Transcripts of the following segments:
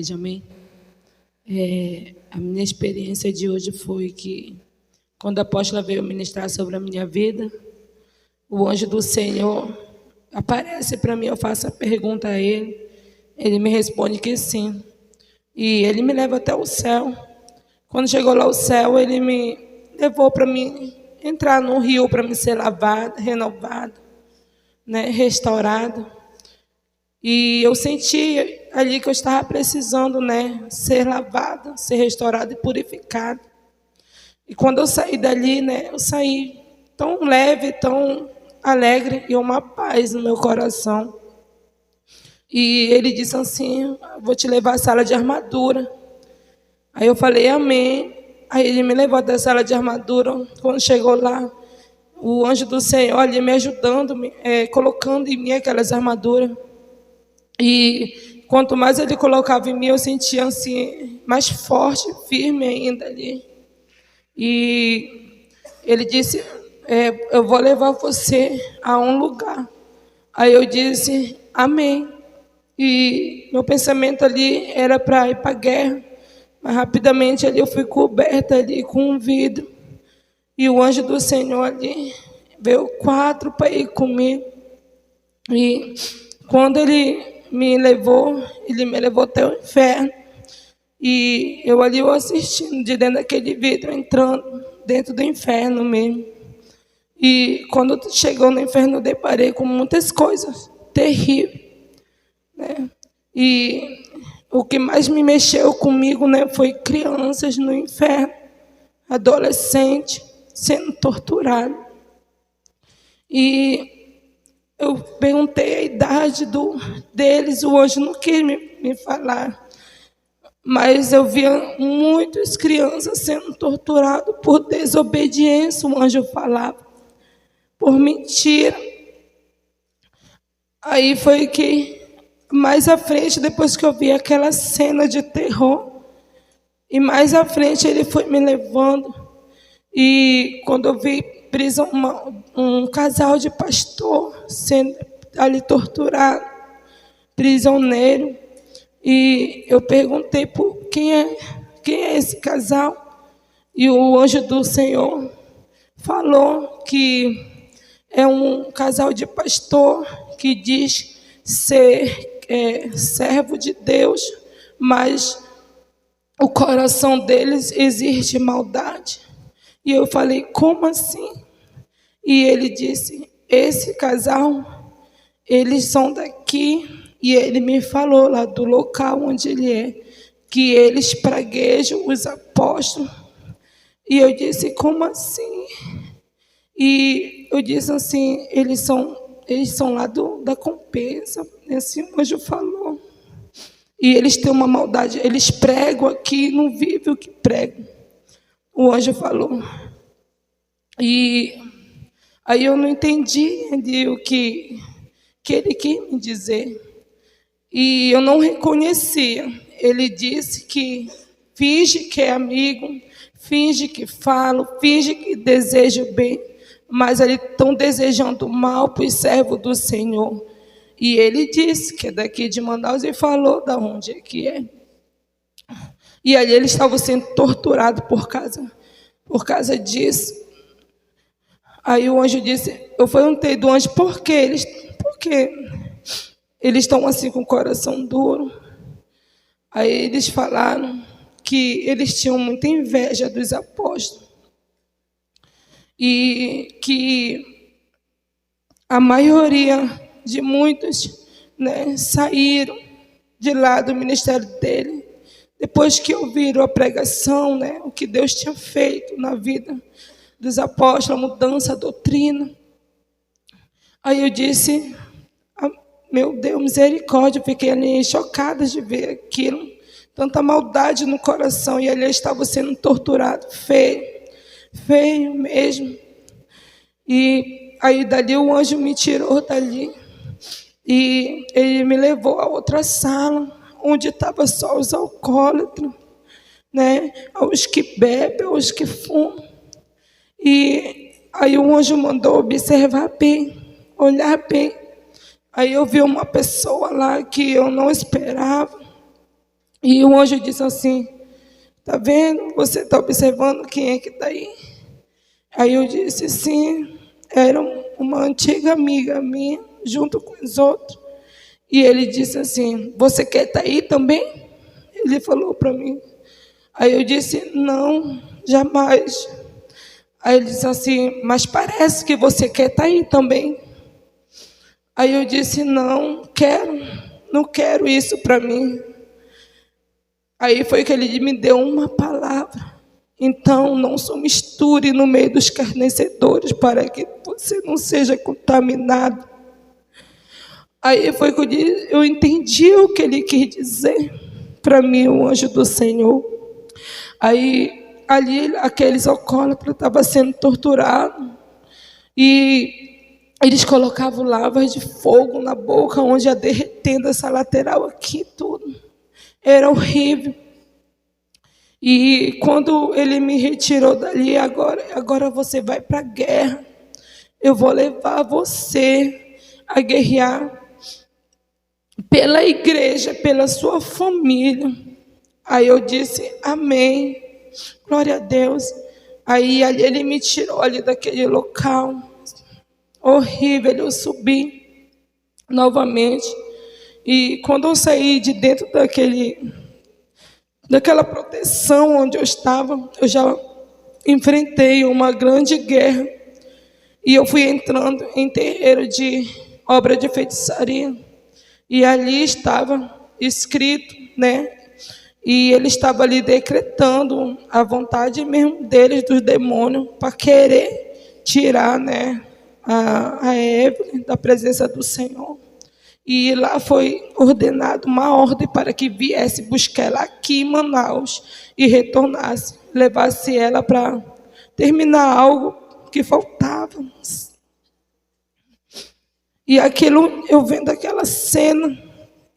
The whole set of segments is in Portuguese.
igreja, amém? A minha experiência de hoje foi que, quando a apóstola veio ministrar sobre a minha vida, o anjo do Senhor aparece para mim, eu faço a pergunta a ele me responde que sim, e ele me leva até o céu. Quando chegou lá ao céu, ele me levou para mim entrar no rio para me ser lavada, renovada, né, restaurada. E eu senti ali que eu estava precisando, né, ser lavada, ser restaurada e purificada. E quando eu saí dali, né, eu saí tão leve, tão alegre e uma paz no meu coração. E ele disse assim: vou te levar à sala de armadura. Aí eu falei, amém. Aí ele me levou até a sala de armadura. Quando chegou lá, o anjo do Senhor ali me ajudando, colocando em mim aquelas armaduras. E quanto mais ele colocava em mim, eu sentia assim, mais forte, firme ainda ali. E ele disse, eu vou levar você a um lugar. Aí eu disse, amém. E meu pensamento ali era para ir para a guerra. Mas rapidamente ali eu fui coberta ali com um vidro. E o anjo do Senhor ali veio 4 para ir comigo. E quando ele me levou até o inferno. E eu ali assistindo de dentro daquele vidro, entrando dentro do inferno mesmo. E quando chegou no inferno, eu deparei com muitas coisas terríveis, né? E o que mais me mexeu comigo, né, foi crianças no inferno, adolescentes sendo torturados. E eu perguntei a idade deles, o anjo não quis me falar. Mas eu via muitas crianças sendo torturadas por desobediência, o anjo falava, por mentira. Aí foi que, mais à frente, depois que eu vi aquela cena de terror, e mais à frente ele foi me levando. E quando eu vi prisão, um casal de pastor sendo ali torturado, prisioneiro, e eu perguntei por quem é esse casal, e o anjo do Senhor falou que é um casal de pastor que diz ser servo de Deus, mas o coração deles existe maldade. E eu falei, como assim? E ele disse, esse casal, eles são daqui. E ele me falou lá do local onde ele é, que eles praguejam os apóstolos. E eu disse, como assim? E eu disse assim, eles são lá da compensa. Assim o anjo falou. E eles têm uma maldade, eles pregam aqui, não vivem o que pregam. O anjo falou. E aí eu não entendi o que ele quis me dizer. E eu não reconhecia. Ele disse que finge que é amigo, finge que fala, finge que deseja o bem, mas eles estão desejando mal para os servos do Senhor. E ele disse que é daqui de Manaus e falou de onde é que é. E ali eles estavam sendo torturados por causa disso. Aí o anjo disse, eu perguntei do anjo, por quê? Porque eles estão assim com o coração duro. Aí eles falaram que eles tinham muita inveja dos apóstolos. E que a maioria de muitos, né, saíram de lá do ministério dele. Depois que ouviram a pregação, né, o que Deus tinha feito na vida dos apóstolos, a mudança, a doutrina. Aí eu disse, meu Deus, misericórdia, fiquei ali chocada de ver aquilo, tanta maldade no coração, e ali estava sendo torturado, feio mesmo. E aí dali o anjo me tirou dali, e ele me levou a outra sala, onde estava só os alcoólatras, né, os que bebem, os que fumam. E aí o anjo mandou observar bem, olhar bem. Aí eu vi uma pessoa lá que eu não esperava. E o anjo disse assim: tá vendo? Você está observando quem é que está aí? Aí eu disse: sim, era uma antiga amiga minha, junto com os outros. E ele disse assim: você quer estar aí também? Ele falou para mim. Aí eu disse: não, jamais. Aí ele disse assim: mas parece que você quer estar aí também. Aí eu disse: não, não quero isso para mim. Aí foi que ele me deu uma palavra. Então, não se misture no meio dos escarnecedores, para que você não seja contaminado. Aí foi que eu entendi o que ele quis dizer para mim, o anjo do Senhor. Aí, ali, aqueles alcoólatras estavam sendo torturados. E eles colocavam lavas de fogo na boca, onde ia derretendo essa lateral aqui, tudo. Era horrível. E quando ele me retirou dali, agora você vai para a guerra. Eu vou levar você a guerrear pela igreja, pela sua família. Aí eu disse: amém, glória a Deus. Aí ele me tirou ali daquele local horrível. Eu subi novamente. E quando eu saí de dentro daquela proteção onde eu estava, eu já enfrentei uma grande guerra. E eu fui entrando em terreiro de obra de feitiçaria. E ali estava escrito, né? E ele estava ali decretando a vontade mesmo deles, dos demônios, para querer tirar, né, a Evelyn da presença do Senhor. E lá foi ordenado uma ordem para que viesse buscar ela aqui em Manaus e retornasse, levasse ela para terminar algo que faltava. E aquilo, eu vendo aquela cena,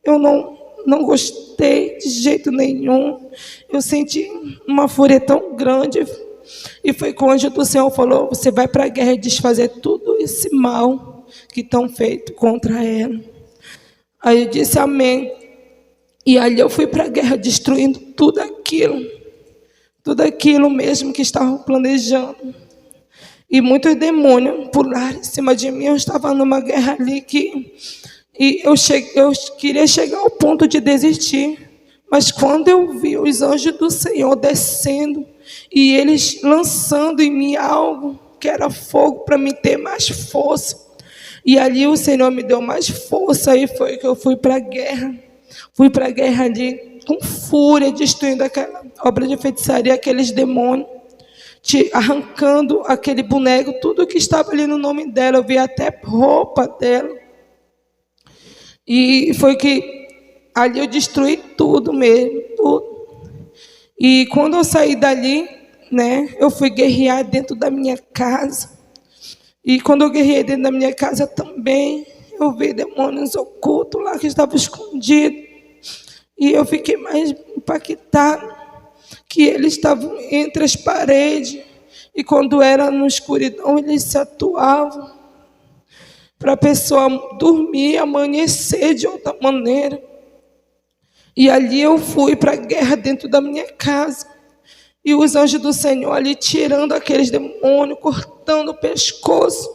eu não gostei de jeito nenhum. Eu senti uma fúria tão grande. E foi quando o anjo do Senhor falou: você vai para a guerra e desfazer tudo esse mal que estão feito contra ela. Aí eu disse amém. E ali eu fui para a guerra destruindo tudo aquilo mesmo que estavam planejando. E muitos demônios pularam em cima de mim. Eu estava numa guerra ali e eu queria chegar ao ponto de desistir. Mas quando eu vi os anjos do Senhor descendo e eles lançando em mim algo que era fogo para me ter mais força. E ali o Senhor me deu mais força e foi que eu fui para a guerra. Fui para a guerra ali com fúria, destruindo aquela obra de feitiçaria, aqueles demônios. Arrancando aquele boneco, tudo que estava ali no nome dela, eu vi até roupa dela. E foi que ali eu destruí tudo mesmo, tudo. E quando eu saí dali, né, eu fui guerrear dentro da minha casa. E quando eu guerreei dentro da minha casa também, eu vi demônios ocultos lá que estavam escondidos. E eu fiquei mais impactada, que eles estavam entre as paredes, e quando era no escuridão, eles se atuavam para a pessoa dormir, amanhecer de outra maneira. E ali eu fui para a guerra dentro da minha casa, e os anjos do Senhor ali tirando aqueles demônios, cortando o pescoço.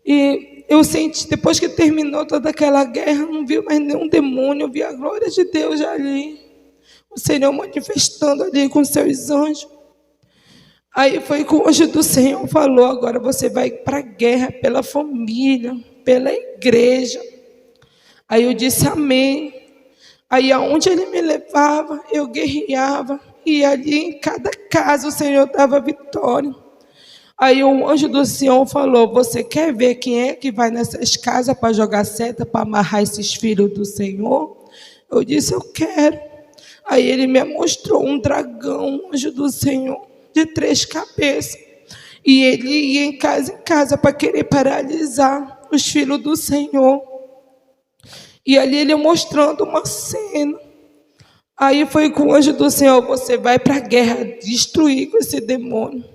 E eu senti, depois que terminou toda aquela guerra, não vi mais nenhum demônio, eu vi a glória de Deus ali. O Senhor manifestando ali com seus anjos. Aí foi que o anjo do Senhor falou: agora você vai para a guerra pela família, pela igreja. Aí eu disse amém. Aí aonde ele me levava, eu guerreava. E ali em cada casa o Senhor dava vitória. Aí o anjo do Senhor falou: você quer ver quem é que vai nessas casas para jogar seta, para amarrar esses filhos do Senhor? Eu disse: eu quero. Aí ele me mostrou um dragão, um anjo do Senhor, de 3 cabeças. E ele ia em casa para querer paralisar os filhos do Senhor. E ali ele mostrando uma cena. Aí foi com o anjo do Senhor: você vai para a guerra, destruir com esse demônio.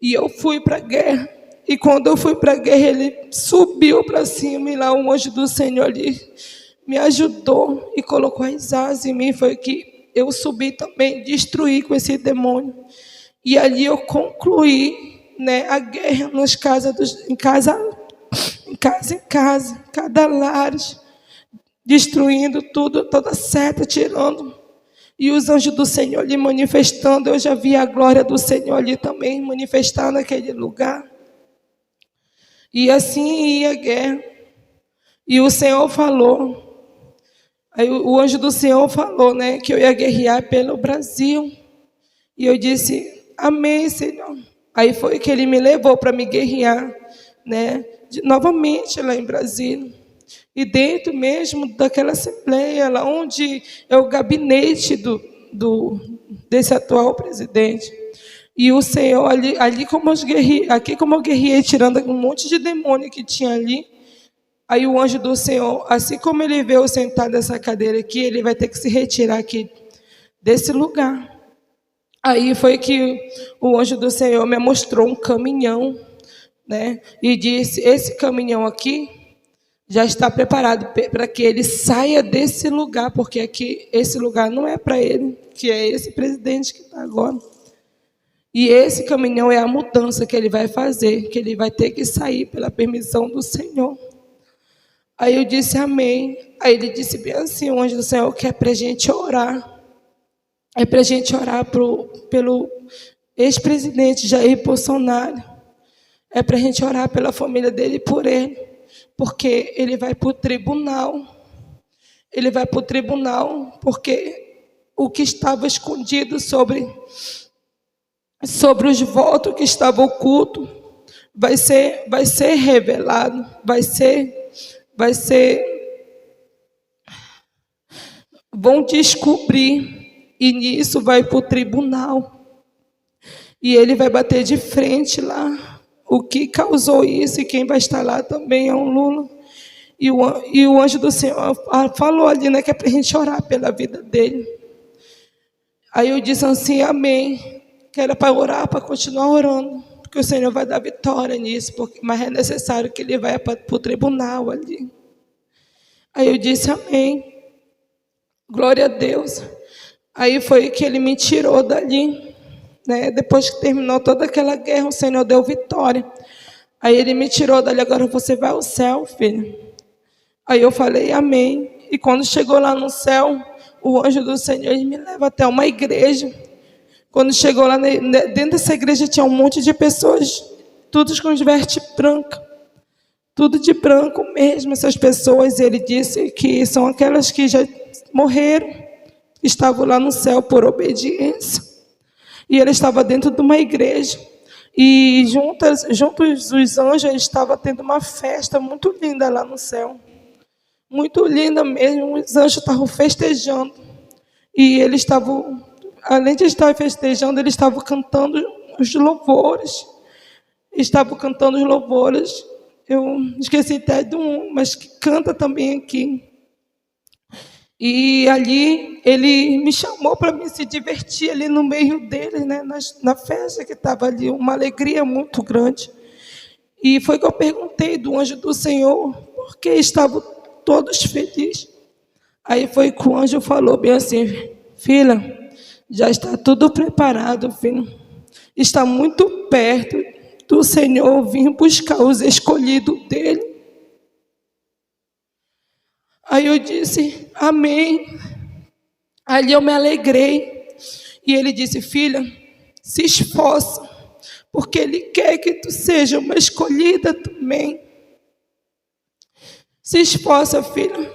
E eu fui para a guerra. E quando eu fui para a guerra, ele subiu para cima. E lá o anjo do Senhor ali me ajudou e colocou as asas em mim foi que eu subi também, destruí com esse demônio. E ali eu concluí, né, a guerra nas casas em casa, cada lar, destruindo tudo, toda seta, tirando. E os anjos do Senhor ali manifestando. Eu já vi a glória do Senhor ali também manifestar naquele lugar. E assim ia a guerra. E o Senhor falou. Aí o anjo do Senhor falou, né, que eu ia guerrear pelo Brasil. E eu disse, amém, Senhor. Aí foi que ele me levou para me guerrear, né, novamente lá em Brasília. E dentro mesmo daquela assembleia, lá onde é o gabinete desse atual presidente. E o Senhor, ali como eu guerriei, tirando um monte de demônio que tinha ali, aí o anjo do Senhor, assim como ele veio sentado nessa cadeira aqui, ele vai ter que se retirar aqui desse lugar. Aí foi que o anjo do Senhor me mostrou um caminhão, né? E disse, esse caminhão aqui já está preparado para que ele saia desse lugar, porque aqui esse lugar não é para ele, que é esse presidente que está agora. E esse caminhão é a mudança que ele vai fazer, que ele vai ter que sair pela permissão do Senhor. Aí eu disse amém. Aí ele disse bem assim, o anjo do Senhor, que é para a gente orar. É para a gente orar pelo ex-presidente Jair Bolsonaro. É para a gente orar pela família dele e por ele. Porque ele vai para o tribunal. Ele vai para o tribunal porque o que estava escondido sobre os votos que estavam ocultos vai ser revelado, vão descobrir e nisso vai para o tribunal e ele vai bater de frente lá. O que causou isso e quem vai estar lá também é um Lula. E o anjo do Senhor falou ali, né, que é para a gente orar pela vida dele. Aí eu disse assim, amém. Que era para orar, para continuar orando. Porque o Senhor vai dar vitória nisso. Mas é necessário que ele vá para o tribunal ali. Aí eu disse amém. Glória a Deus. Aí foi que ele me tirou dali. Né? Depois que terminou toda aquela guerra, o Senhor deu vitória. Aí ele me tirou dali, agora você vai ao céu, filho. Aí eu falei amém. E quando chegou lá no céu, o anjo do Senhor ele me leva até uma igreja. Quando chegou lá dentro dessa igreja tinha um monte de pessoas, todas com veste branca. Tudo de branco mesmo, essas pessoas. Ele disse que são aquelas que já morreram, estavam lá no céu por obediência. E ele estava dentro de uma igreja. E juntos os anjos estavam tendo uma festa muito linda lá no céu. Muito linda mesmo. Os anjos estavam festejando. E eles estavam, além de estar festejando, eles estavam cantando os louvores. Estavam cantando os louvores. Eu esqueci até de um, mas que canta também aqui. E ali ele me chamou para me se divertir ali no meio deles, né, na festa que estava ali, uma alegria muito grande. E foi que eu perguntei do anjo do Senhor, por que estavam todos felizes. Aí foi que o anjo falou bem assim, filha, já está tudo preparado, filho. Está muito perto do Senhor vir buscar os escolhidos dele. Aí eu disse, amém. Ali eu me alegrei. E ele disse, filha, se esforça, porque ele quer que tu seja uma escolhida também. Se esforça, filha.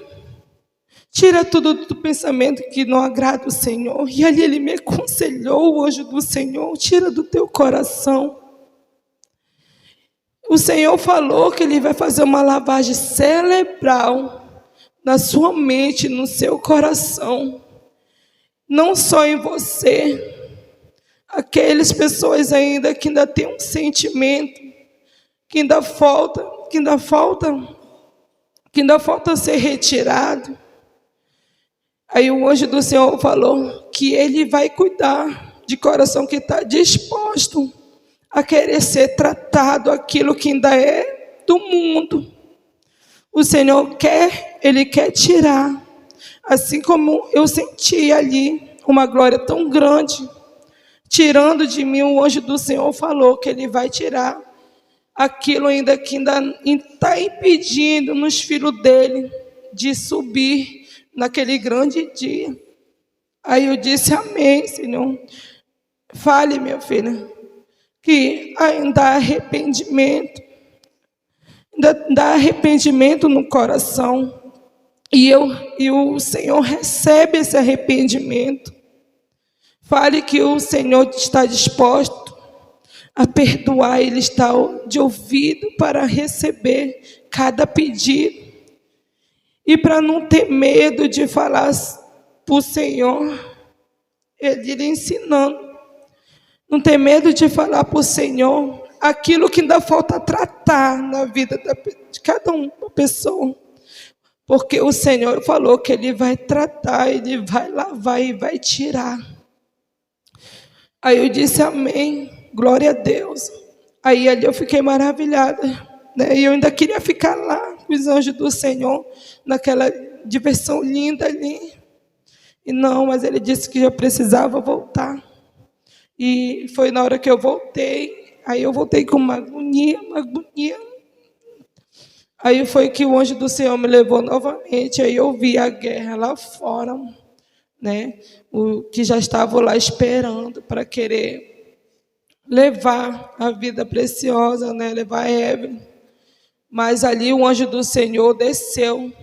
Tira tudo do pensamento que não agrada o Senhor. E ali ele me aconselhou, o anjo do Senhor, tira do teu coração. O Senhor falou que ele vai fazer uma lavagem cerebral na sua mente, no seu coração, não só em você, aquelas pessoas ainda que ainda têm um sentimento, que ainda falta ser retirado. Aí o anjo do Senhor falou que ele vai cuidar de coração que está disposto a querer ser tratado aquilo que ainda é do mundo. O Senhor quer Ele quer tirar. Assim como eu senti ali uma glória tão grande, tirando de mim, o anjo do Senhor falou que Ele vai tirar aquilo ainda que ainda está impedindo nos filhos dele de subir naquele grande dia. Aí eu disse, amém, Senhor. Fale, minha filha, que ainda há arrependimento, ainda dá arrependimento no coração. E o Senhor recebe esse arrependimento. Fale que o Senhor está disposto a perdoar, Ele está de ouvido para receber cada pedido. E para não ter medo de falar para o Senhor, Ele lhe ensinando. Não ter medo de falar para o Senhor aquilo que ainda falta tratar na vida de cada uma pessoa. Porque o Senhor falou que Ele vai tratar, Ele vai lavar e vai tirar. Aí eu disse amém, glória a Deus. Aí ali eu fiquei maravilhada, né? E eu ainda queria ficar lá com os anjos do Senhor, naquela diversão linda ali. E não, mas Ele disse que eu precisava voltar. E foi na hora que eu voltei, aí eu voltei com uma agonia. Aí foi que o anjo do Senhor me levou novamente, aí eu vi a guerra lá fora, né? O que já estavam lá esperando para querer levar a vida preciosa, né? Levar a Evelyn. Mas ali o anjo do Senhor desceu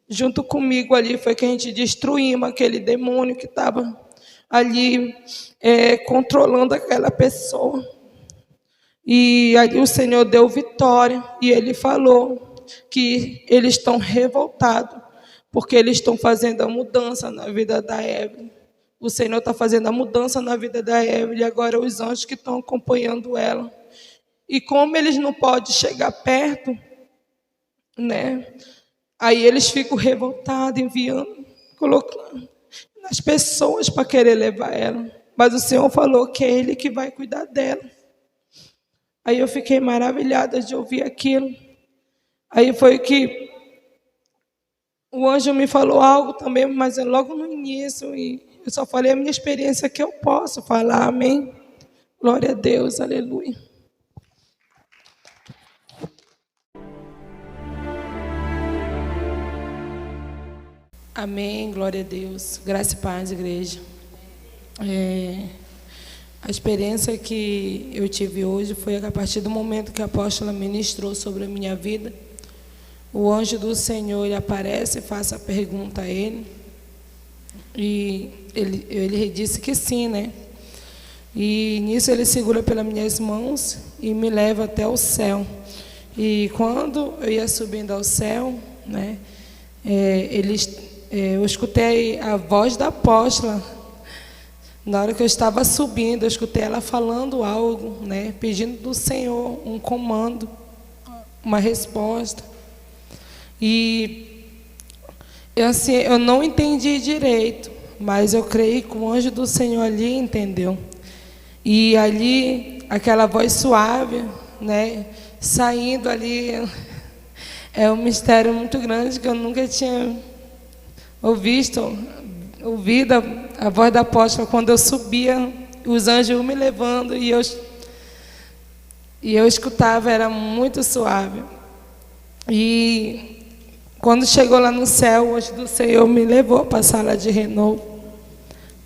junto comigo ali, foi que a gente destruímos aquele demônio que estava ali controlando aquela pessoa. E ali o Senhor deu vitória e Ele falou que eles estão revoltados porque eles estão fazendo a mudança na vida da Evelyn. O Senhor está fazendo a mudança na vida da Evelyn e agora os anjos que estão acompanhando ela. E como eles não podem chegar perto, né? Aí eles ficam revoltados, enviando, colocando as pessoas para querer levar ela. Mas o Senhor falou que é Ele que vai cuidar dela. Aí eu fiquei maravilhada de ouvir aquilo. Aí foi que o anjo me falou algo também, mas é logo no início. E eu só falei a minha experiência que eu posso falar. Amém? Glória a Deus, aleluia. Amém, glória a Deus. Graça e paz, igreja. A experiência que eu tive hoje foi a partir do momento que a apóstola ministrou sobre a minha vida. O anjo do Senhor, ele aparece e faz a pergunta a ele. E ele disse que sim, né? E nisso ele segura pelas minhas mãos e me leva até o céu. E quando eu ia subindo ao céu, né? Eu escutei a voz da apóstola. Na hora que eu estava subindo, eu escutei ela falando algo, né? Pedindo do Senhor um comando, uma resposta. E eu não entendi direito, mas eu creio que o anjo do Senhor ali entendeu. E ali, aquela voz suave, né? Saindo ali, é um mistério muito grande que eu nunca tinha ouvido a voz da apóstola quando eu subia, os anjos me levando e eu escutava, era muito suave. E quando chegou lá no céu, o anjo do Senhor me levou para a sala de renovo,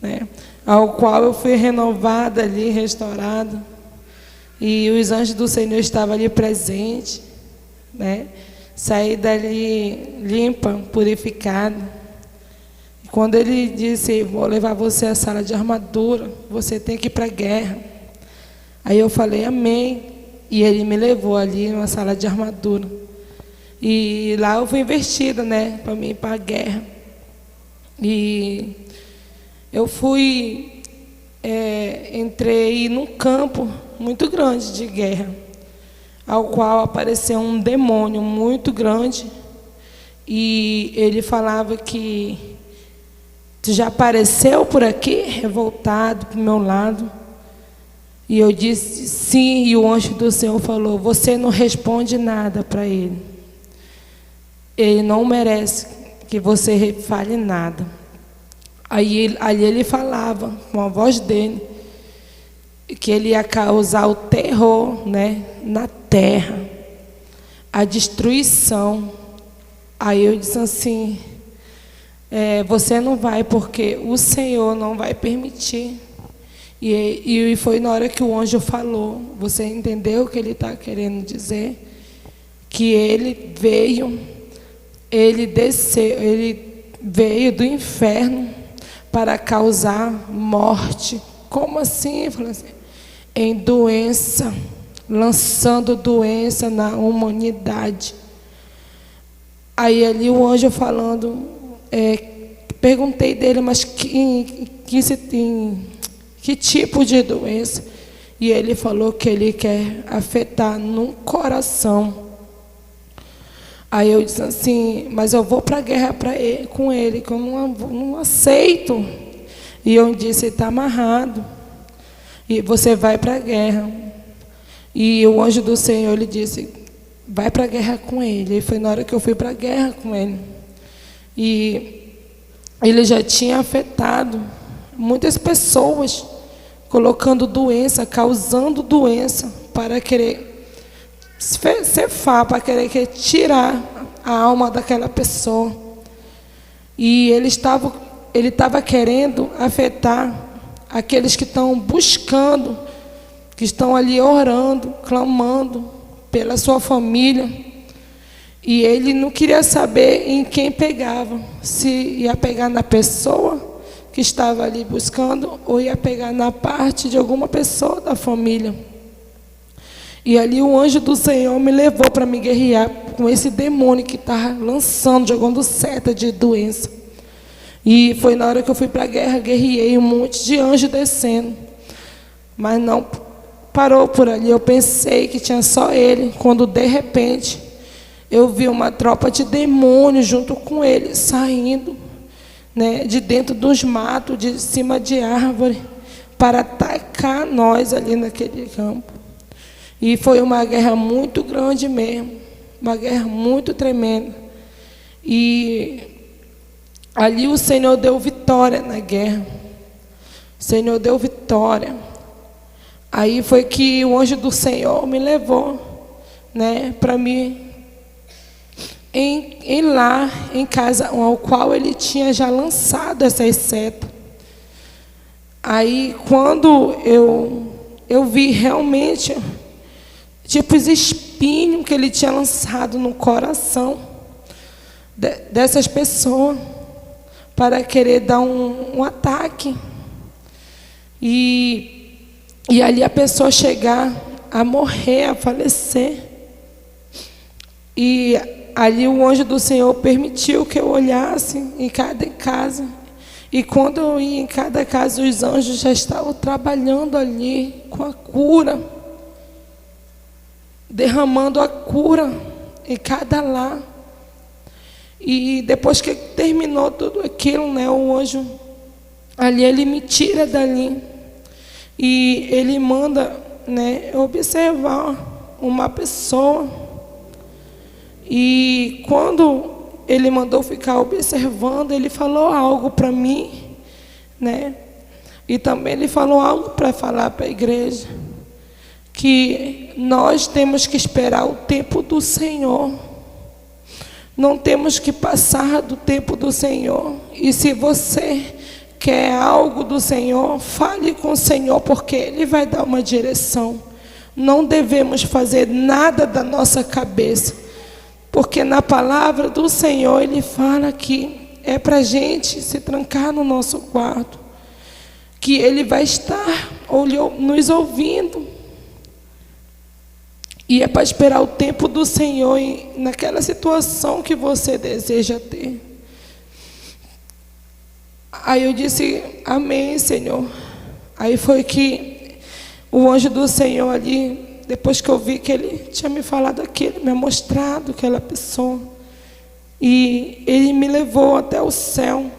né? Ao qual eu fui renovada ali, restaurada. E os anjos do Senhor estavam ali presentes, né? Saí dali limpa, purificada. Quando ele disse, vou levar você à sala de armadura, você tem que ir para a guerra. Aí eu falei, amém. E ele me levou ali numa sala de armadura. E lá eu fui investida, né, para mim ir para a guerra. E eu fui, entrei num campo muito grande de guerra, ao qual apareceu um demônio muito grande. E ele falava que tu já apareceu por aqui, revoltado para o meu lado? E eu disse sim, e o anjo do Senhor falou, você não responde nada para ele. Ele não merece que você fale nada. Ali ele falava, com a voz dele, que ele ia causar o terror, né, na terra, a destruição. Aí eu disse assim, você não vai, porque o Senhor não vai permitir. E foi na hora que o anjo falou, você entendeu o que ele está querendo dizer? Que ele veio, ele desceu, ele veio do inferno para causar morte. Como assim? Eu falei assim, em doença, lançando doença na humanidade. Aí ali o anjo falando, perguntei dele, mas que tipo de doença? E ele falou que ele quer afetar no coração. Aí eu disse assim, mas eu vou para a guerra com ele, que eu não aceito. E eu disse, está amarrado. E você vai para a guerra. E o anjo do Senhor, ele disse, vai para a guerra com ele. E foi na hora que eu fui para a guerra com ele. E ele já tinha afetado muitas pessoas, colocando doença, causando doença, para querer cefar, para querer tirar a alma daquela pessoa. E ele estava querendo afetar aqueles que estão buscando, que estão ali orando, clamando pela sua família. E ele não queria saber em quem pegava, se ia pegar na pessoa que estava ali buscando, ou ia pegar na parte de alguma pessoa da família. E ali o anjo do Senhor me levou para me guerrear com esse demônio que estava lançando, jogando seta de doença. E foi na hora que eu fui para a guerra, guerreei um monte de anjo descendo. Mas não parou por ali, eu pensei que tinha só ele, quando de repente eu vi uma tropa de demônios junto com ele, saindo, né, de dentro dos matos, de cima de árvore, para atacar nós ali naquele campo. E foi uma guerra muito grande mesmo, uma guerra muito tremenda. E ali o Senhor deu vitória na guerra. O Senhor deu vitória. Aí foi que o anjo do Senhor me levou, né, para mim em casa, ao qual ele tinha já lançado essas setas. Aí quando eu vi realmente tipo os espinhos que ele tinha lançado no coração dessas pessoas, para querer dar um ataque. E ali a pessoa chegar a morrer, a falecer. E ali o anjo do Senhor permitiu que eu olhasse em cada casa. E quando eu ia em cada casa, os anjos já estavam trabalhando ali com a cura, derramando a cura em cada lar. E depois que terminou tudo aquilo, né, o anjo ali, ele me tira dali e ele manda, né, observar uma pessoa. E quando ele mandou ficar observando, ele falou algo para mim, né? E também ele falou algo para falar para a igreja, que nós temos que esperar o tempo do Senhor. Não temos que passar do tempo do Senhor. E se você quer algo do Senhor, fale com o Senhor, porque Ele vai dar uma direção. Não devemos fazer nada da nossa cabeça, porque na palavra do Senhor Ele fala que é para a gente se trancar no nosso quarto, que Ele vai estar nos ouvindo. E é para esperar o tempo do Senhor naquela situação que você deseja ter. Aí eu disse, amém, Senhor. Aí foi que o anjo do Senhor ali, depois que eu vi que ele tinha me falado aquilo, me mostrado aquela pessoa, e ele me levou até o céu.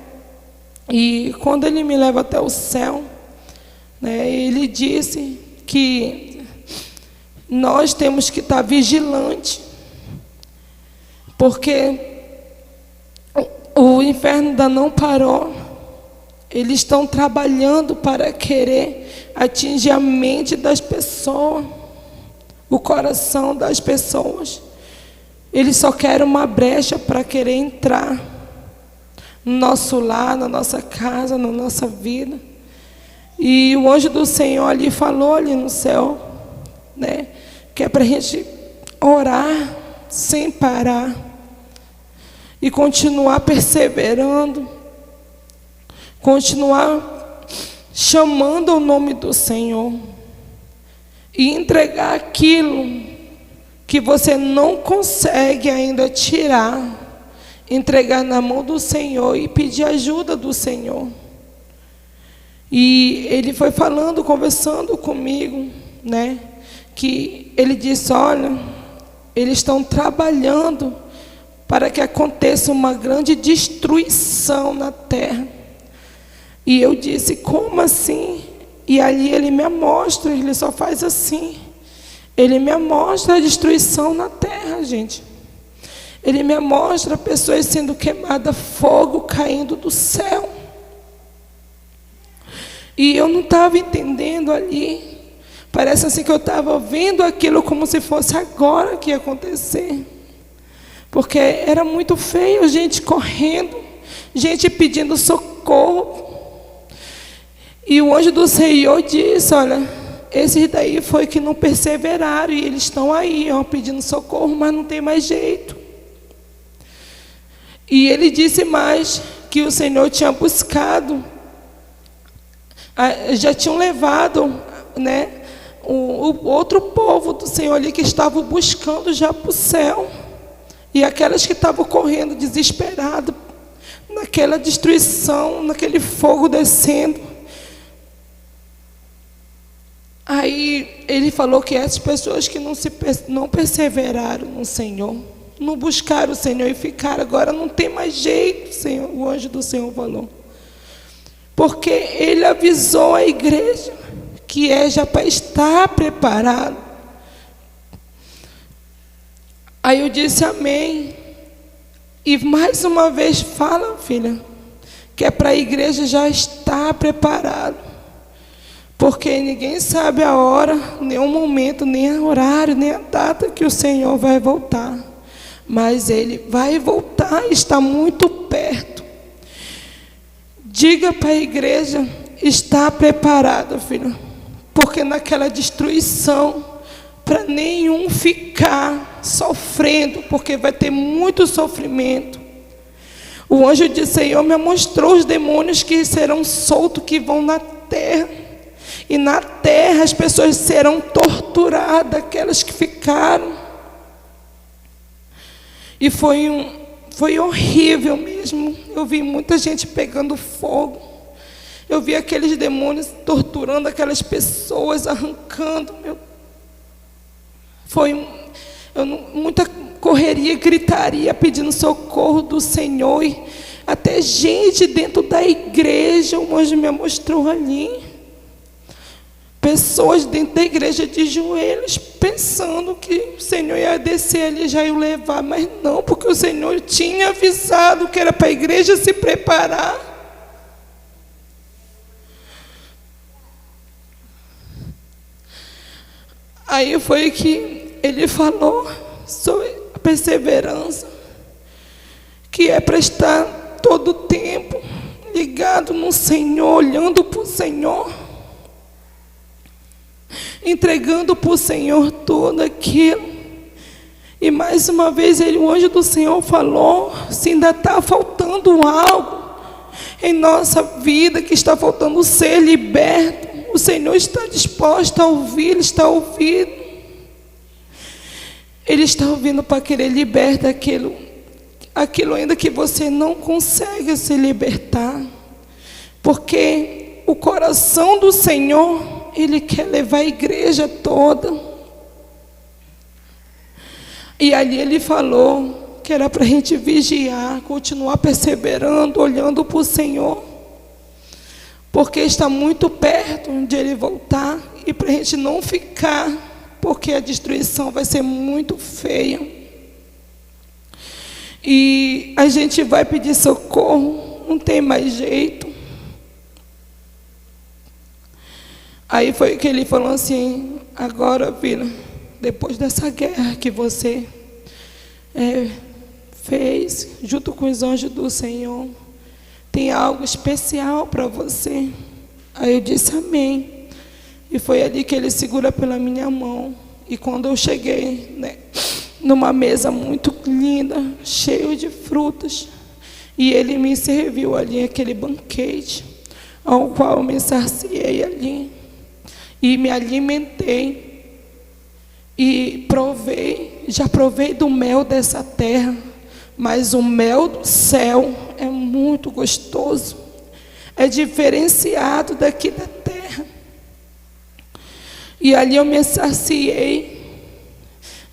E quando ele me leva até o céu, né, ele disse que nós temos que estar vigilantes, porque O inferno ainda não parou. Eles estão trabalhando para querer atingir a mente das pessoas, o coração das pessoas. Eles só querem uma brecha para querer entrar no nosso lar, na nossa casa, na nossa vida. E o anjo do Senhor ali falou ali no céu, né, que é para a gente orar sem parar e continuar perseverando, continuar chamando o nome do Senhor e entregar aquilo que você não consegue ainda tirar, entregar na mão do Senhor e pedir ajuda do Senhor. E ele foi falando, conversando comigo, né, que ele disse: olha, eles estão trabalhando para que aconteça uma grande destruição na terra. E eu disse: como assim? E ali ele me mostra, ele só faz assim. Ele me mostra a destruição na terra, gente. Ele me mostra pessoas sendo queimadas, fogo caindo do céu. E eu não estava entendendo ali. Parece assim que eu estava vendo aquilo como se fosse agora que ia acontecer. Porque era muito feio, gente correndo, gente pedindo socorro. E o anjo do Senhor disse: olha, esses daí foi que não perseveraram e eles estão aí, ó, pedindo socorro, mas não tem mais jeito. E ele disse mais que o Senhor tinha buscado, já tinham levado, né, o outro povo do Senhor ali que estavam buscando já para o céu. E aquelas que estavam correndo desesperadas, naquela destruição, naquele fogo descendo. Aí ele falou que essas pessoas que não perseveraram no Senhor, não buscaram o Senhor e ficaram, agora não tem mais jeito, Senhor, o anjo do Senhor falou. Porque ele avisou a igreja que é já para estar preparado. Aí eu disse amém. E mais uma vez fala, filha, que é para a igreja já estar preparado. Porque ninguém sabe a hora, nem o momento, nem o horário, nem a data que o Senhor vai voltar. Mas Ele vai voltar e está muito perto. Diga para a igreja estar preparada, filho. Porque naquela destruição, para nenhum ficar sofrendo, porque vai ter muito sofrimento. O anjo do Senhor me mostrou os demônios que serão soltos, que vão na terra. E na terra as pessoas serão torturadas, aquelas que ficaram. E foi horrível mesmo. Eu vi muita gente pegando fogo. Eu vi aqueles demônios torturando aquelas pessoas, arrancando. Foi muita correria, gritaria, pedindo socorro do Senhor. E até gente dentro da igreja, o anjo me mostrou ali. Pessoas dentro da igreja de joelhos, pensando que o Senhor ia descer ali e já ia o levar. Mas não, porque o Senhor tinha avisado que era para a igreja se preparar. Aí foi que ele falou sobre a perseverança, que é para estar todo o tempo ligado no Senhor, olhando para o Senhor, entregando para o Senhor tudo aquilo. E mais uma vez o anjo do Senhor falou: se ainda está faltando algo em nossa vida, que está faltando ser liberto, o Senhor está disposto a ouvir, Ele está ouvindo. Ele está ouvindo para querer libertar aquilo ainda que você não consegue se libertar. Porque o coração do Senhor, Ele quer levar a igreja toda. E ali Ele falou que era para a gente vigiar, continuar perseverando, olhando para o Senhor. Porque está muito perto de Ele voltar. E para a gente não ficar, porque a destruição vai ser muito feia. E a gente vai pedir socorro, não tem mais jeito. Aí foi que ele falou assim: agora, filha, depois dessa guerra que você fez junto com os anjos do Senhor, tem algo especial para você. Aí eu disse amém. E foi ali que ele segura pela minha mão. E quando eu cheguei, né, numa mesa muito linda, cheio de frutas, e ele me serviu ali aquele banquete, ao qual eu me saciei ali e me alimentei e provei, já provei do mel dessa terra, mas o mel do céu é muito gostoso, é diferenciado daqui da terra. E ali eu me saciei,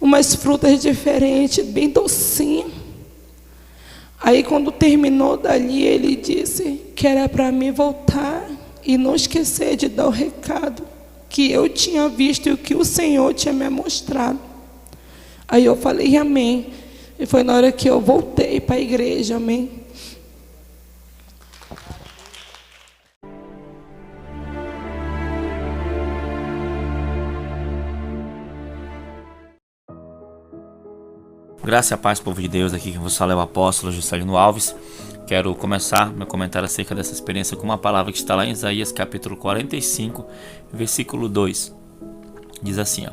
umas frutas diferentes, bem docinhas. Aí quando terminou dali, ele disse que era para mim voltar e não esquecer de dar o recado que eu tinha visto e o que o Senhor tinha me mostrado. Aí eu falei amém. E foi na hora que eu voltei para a igreja, amém. Graça e a paz, povo de Deus, aqui que vos fala é o apóstolo Juscelino Alves. Quero começar meu comentário acerca dessa experiência com uma palavra que está lá em Isaías capítulo 45, versículo 2. Diz assim, ó: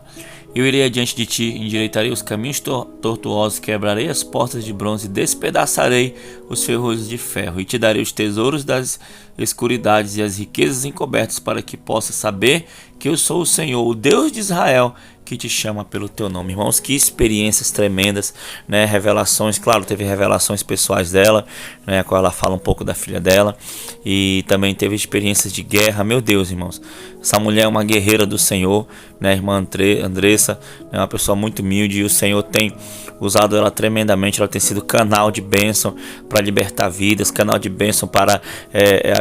eu irei adiante de ti, endireitarei os caminhos tortuosos, quebrarei as portas de bronze, despedaçarei os ferrolhos de ferro, e te darei os tesouros das escuridades e as riquezas encobertas, para que possas saber que eu sou o Senhor, o Deus de Israel, que te chama pelo teu nome. Irmãos, que experiências tremendas, né? Revelações, claro, teve revelações pessoais dela, né? A qual ela fala um pouco da filha dela, e também teve experiências de guerra. Meu Deus, irmãos, essa mulher é uma guerreira do Senhor, né? A irmã Andressa é uma pessoa muito humilde, e o Senhor tem usado ela tremendamente. Ela tem sido canal de bênção para libertar vidas, canal de bênção para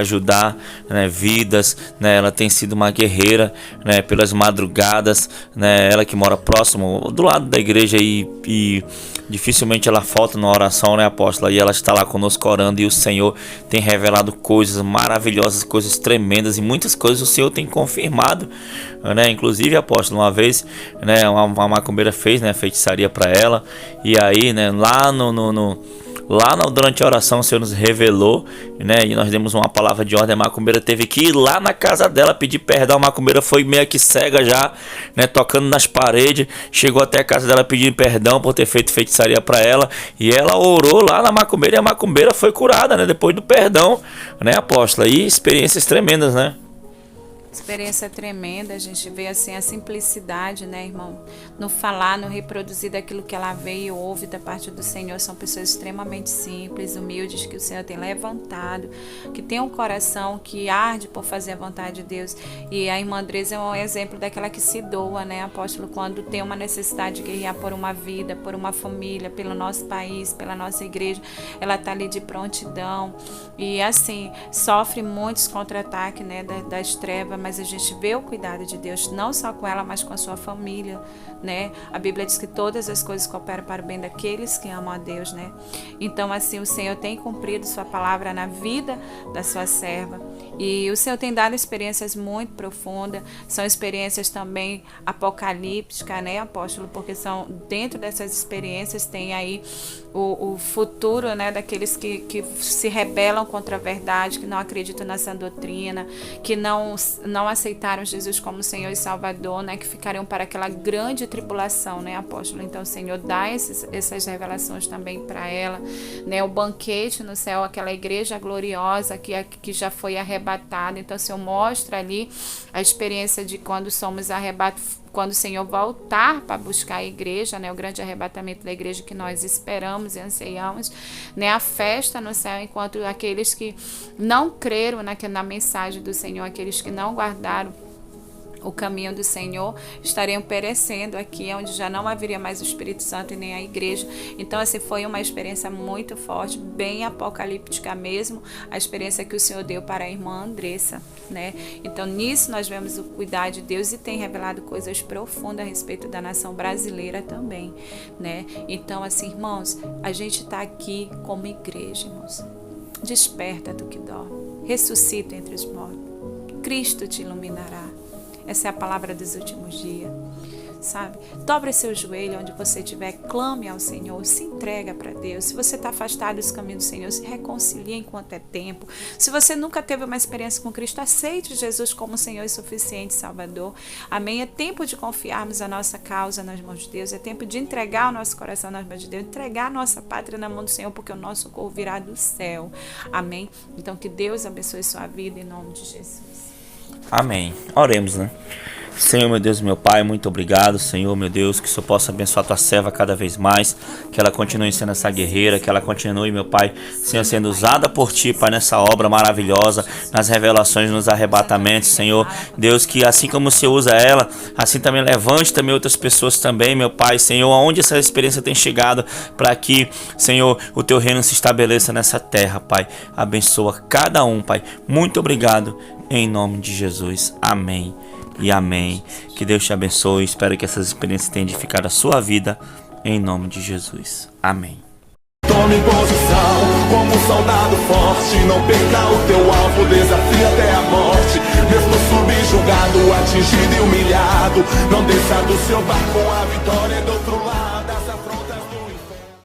ajudar, né, vidas, né? Ela tem sido uma guerreira, né, pelas madrugadas, né? Ela que mora próximo, do lado da igreja, e dificilmente ela falta na oração, né, apóstola? E ela está lá conosco orando, e o Senhor tem revelado coisas maravilhosas, coisas tremendas, e muitas coisas o Senhor tem confirmado, né? Inclusive, apóstolo, uma vez, né, uma macumbeira fez, né, feitiçaria para ela, e aí, né, durante a oração o Senhor nos revelou, né, e nós demos uma palavra de ordem. A macumbeira teve que ir lá na casa dela pedir perdão. A macumbeira foi meio que cega já, né, tocando nas paredes, chegou até a casa dela pedindo perdão por ter feito feitiçaria para ela, e ela orou lá na macumbeira, e a macumbeira foi curada, né, depois do perdão, né, apóstola? E experiências tremendas, né? Experiência tremenda, a gente vê assim a simplicidade, né, irmão? No falar, no reproduzir daquilo que ela vê e ouve da parte do Senhor. São pessoas extremamente simples, humildes, que o Senhor tem levantado, que tem um coração que arde por fazer a vontade de Deus. E a irmã Andressa é um exemplo daquela que se doa, né, apóstolo? Quando tem uma necessidade de guerrear por uma vida, por uma família, pelo nosso país, pela nossa igreja, ela está ali de prontidão. E assim, sofre muitos contra-ataques, né, das trevas, mas a gente vê o cuidado de Deus, não só com ela, mas com a sua família, né? A Bíblia diz que todas as coisas cooperam para o bem daqueles que amam a Deus, né? Então, assim, o Senhor tem cumprido sua palavra na vida da sua serva, e o Senhor tem dado experiências muito profundas, são experiências também apocalípticas, né, apóstolo? Porque são, dentro dessas experiências tem aí o futuro, né, daqueles que se rebelam contra a verdade, que não acreditam na sã doutrina, que não aceitaram Jesus como Senhor e Salvador, né, que ficariam para aquela grande tribulação, né, apóstolo? Então o Senhor dá essas revelações também para ela, né, o banquete no céu, aquela igreja gloriosa que já foi arrebatada. Então o Senhor mostra ali a experiência de quando somos arrebatados, quando o Senhor voltar para buscar a igreja, né, o grande arrebatamento da igreja que nós esperamos e anseiamos, né, a festa no céu, enquanto aqueles que não creram na mensagem do Senhor, aqueles que não guardaram o caminho do Senhor, estariam perecendo aqui, onde já não haveria mais o Espírito Santo e nem a igreja. Então, assim, foi uma experiência muito forte, bem apocalíptica mesmo, a experiência que o Senhor deu para a irmã Andressa, né? Então, nisso nós vemos o cuidado de Deus e tem revelado coisas profundas a respeito da nação brasileira também, né? Então, assim, irmãos, a gente está aqui como igreja, irmãos. Desperta do que dorme, ressuscita entre os mortos, Cristo te iluminará. Essa é a palavra dos últimos dias, sabe? Dobre seu joelho onde você estiver, clame ao Senhor, se entrega para Deus. Se você está afastado dos caminhos do Senhor, se reconcilie enquanto é tempo. Se você nunca teve uma experiência com Cristo, aceite Jesus como Senhor e suficiente Salvador. Amém? É tempo de confiarmos a nossa causa nas mãos de Deus, é tempo de entregar o nosso coração nas mãos de Deus, entregar a nossa pátria na mão do Senhor, porque o nosso socorro virá do céu. Amém? Então que Deus abençoe sua vida em nome de Jesus. Amém. Oremos, né? Senhor, meu Deus, meu Pai, muito obrigado, Senhor, meu Deus, que o Senhor possa abençoar a tua serva cada vez mais, que ela continue sendo essa guerreira, que ela continue, meu Pai, Senhor, sendo usada por Ti, Pai, nessa obra maravilhosa, nas revelações, nos arrebatamentos, Senhor, Deus, que assim como o Senhor usa ela, assim também levante também outras pessoas também, meu Pai, Senhor, aonde essa experiência tem chegado, para que, Senhor, o Teu reino se estabeleça nessa terra, Pai, abençoa cada um, Pai, muito obrigado, em nome de Jesus, amém. E amém. Que Deus te abençoe. Espero que essas experiências tenham edificado a sua vida. Em nome de Jesus. Amém. Tome posição como um soldado forte. Não perca o teu alvo, desafia até a morte. Mesmo subjugado, atingido e humilhado, não desça do seu barco, a vitória é do outro lado.